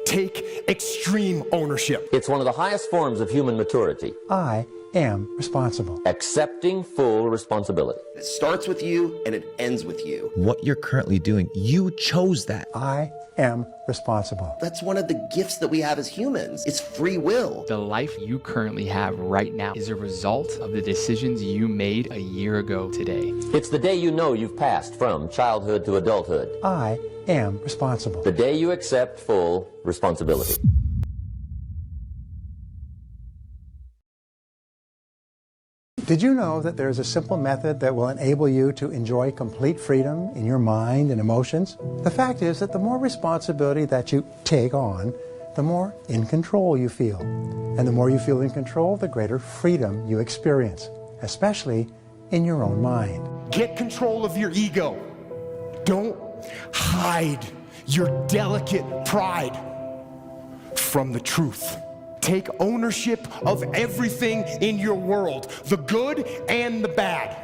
Take extreme ownership. It's one of the highest forms of human maturity. I am responsible. Accepting full responsibility. It starts with you and it ends with you. What you're currently doing, you chose that. I am responsible. That's one of the gifts that we have as humans. It's free will. The life you currently have right now is a result of the decisions you made a year ago today. It's the day you know you've passed from childhood to adulthood. I am responsible. The day you accept full responsibility. Did you know that there is a simple method that will enable you to enjoy complete freedom in your mind and emotions? The fact is that the more responsibility that you take on, the more in control you feel. And the more you feel in control, the greater freedom you experience, especially in your own mind. Get control of your ego. Don't hide your delicate pride from the truth. Take ownership of everything in your world, the good and the bad.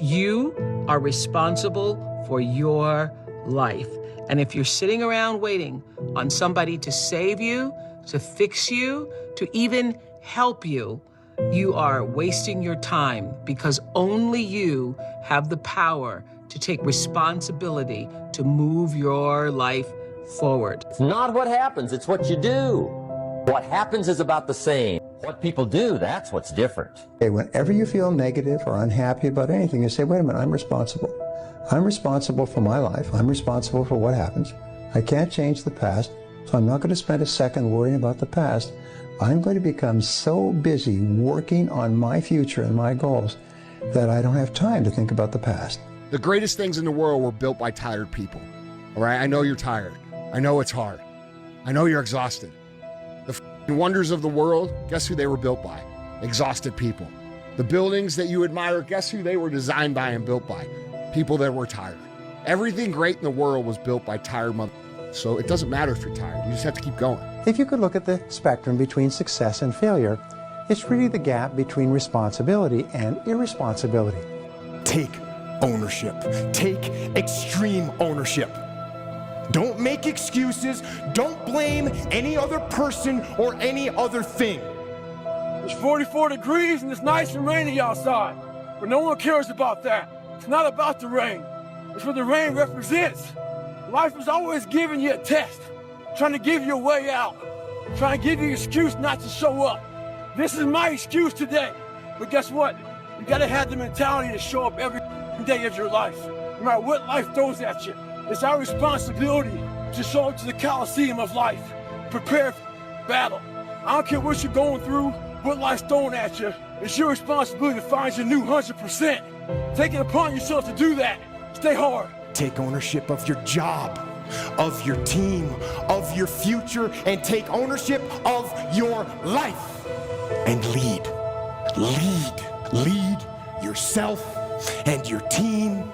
You are responsible for your life. And if you're sitting around waiting on somebody to save you, to fix you, to even help you, you are wasting your time, because only you have the power to take responsibility to move your life forward. It's not what happens, it's what you do. What happens is about the same. What people do, that's what's different. Okay, whenever you feel negative or unhappy about anything, you say, wait a minute, I'm responsible. I'm responsible for my life. I'm responsible for what happens. I can't change the past, so I'm not going to spend a second worrying about the past. I'm going to become so busy working on my future and my goals that I don't have time to think about the past. The greatest things in the world were built by tired people. All right, I know you're tired. I know it's hard. I know you're exhausted. The wonders of the world, guess who they were built by? Exhausted people. The buildings that you admire, guess who they were designed by and built by? People that were tired. Everything great in the world was built by tired motherfuckers. So it doesn't matter if you're tired, you just have to keep going. If you could look at the spectrum between success and failure, it's really the gap between responsibility and irresponsibility. Take ownership. Take extreme ownership. Don't make excuses. Don't blame any other person or any other thing. It's 44 degrees and it's nice and rainy outside, but no one cares about that. It's not about the rain. It's what the rain represents. Life is always giving you a test, trying to give you a way out, trying to give you an excuse not to show up. This is my excuse today, but guess what? You gotta have the mentality to show up every day of your life, no matter what life throws at you. It's our responsibility to show up to the Coliseum of life, prepare for battle. I don't care what you're going through, what life's throwing at you. It's your responsibility to find your new 100%. Take it upon yourself to do that. Stay hard. Take ownership of your job, of your team, of your future, and take ownership of your life. And lead. Lead yourself and your team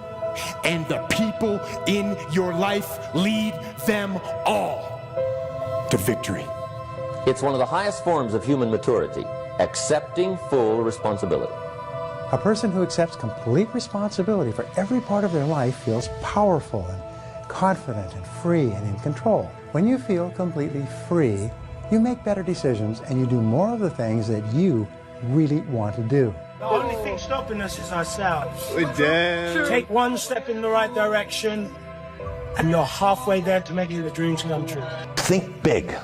and the people in your life. Lead them all to victory. It's one of the highest forms of human maturity. Accepting full responsibility. A person who accepts complete responsibility for every part of their life feels powerful and confident and free and in control. When you feel completely free, you make better decisions and you do more of the things that you really want to do. The only thing stopping us is ourselves. Damn. Take one step in the right direction, and you're halfway there to making the dreams come true. Think big.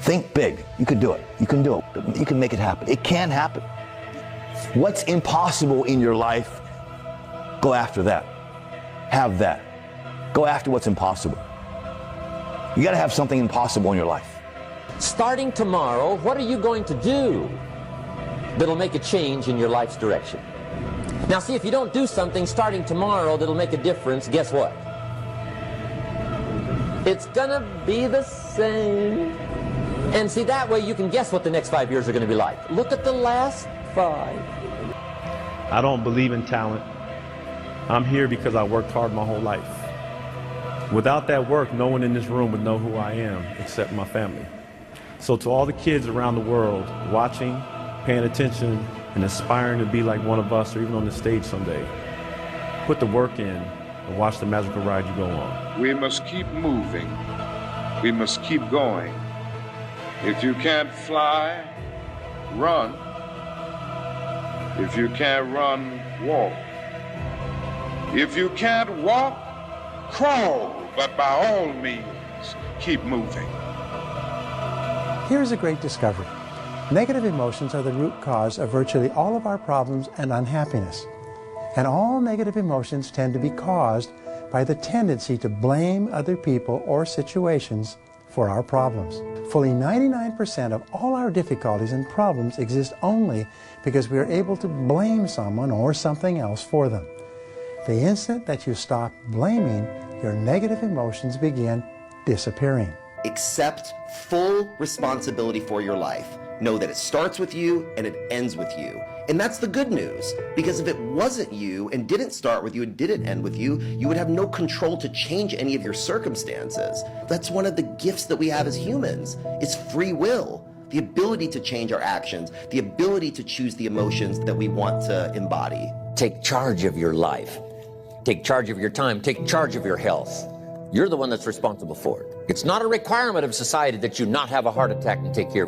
Think big. You can do it. You can do it. You can make it happen. It can happen. What's impossible in your life, go after that. Have that. Go after what's impossible. You got to have something impossible in your life. Starting tomorrow, what are you going to do that'll make a change in your life's direction? Now see, if you don't do something starting tomorrow that'll make a difference, guess what? It's gonna be the same. And see, that way you can guess what the next 5 years are gonna be like. Look at the last 5. I don't believe in talent. I'm here because I worked hard my whole life. Without that work, no one in this room would know who I am except my family. So to all the kids around the world watching, paying attention, and aspiring to be like one of us or even on the stage someday, put the work in and watch the magical ride you go on. We must keep moving We must keep going. If you can't fly, run. If you can't run, walk. If you can't walk, crawl. But by all means, keep moving. Here's a great discovery. Negative emotions are the root cause of virtually all of our problems and unhappiness. And all negative emotions tend to be caused by the tendency to blame other people or situations for our problems. Fully 99% of all our difficulties and problems exist only because we are able to blame someone or something else for them. The instant that you stop blaming, your negative emotions begin disappearing. Accept full responsibility for your life. Know that it starts with you and it ends with you. And that's the good news, because if it wasn't you and didn't start with you and didn't end with you, you would have no control to change any of your circumstances. That's one of the gifts that we have as humans. It's free will, the ability to change our actions, the ability to choose the emotions that we want to embody. Take charge of your life. Take charge of your time. Take charge of your health. You're the one that's responsible for it. It's not a requirement of society that you not have a heart attack and take care of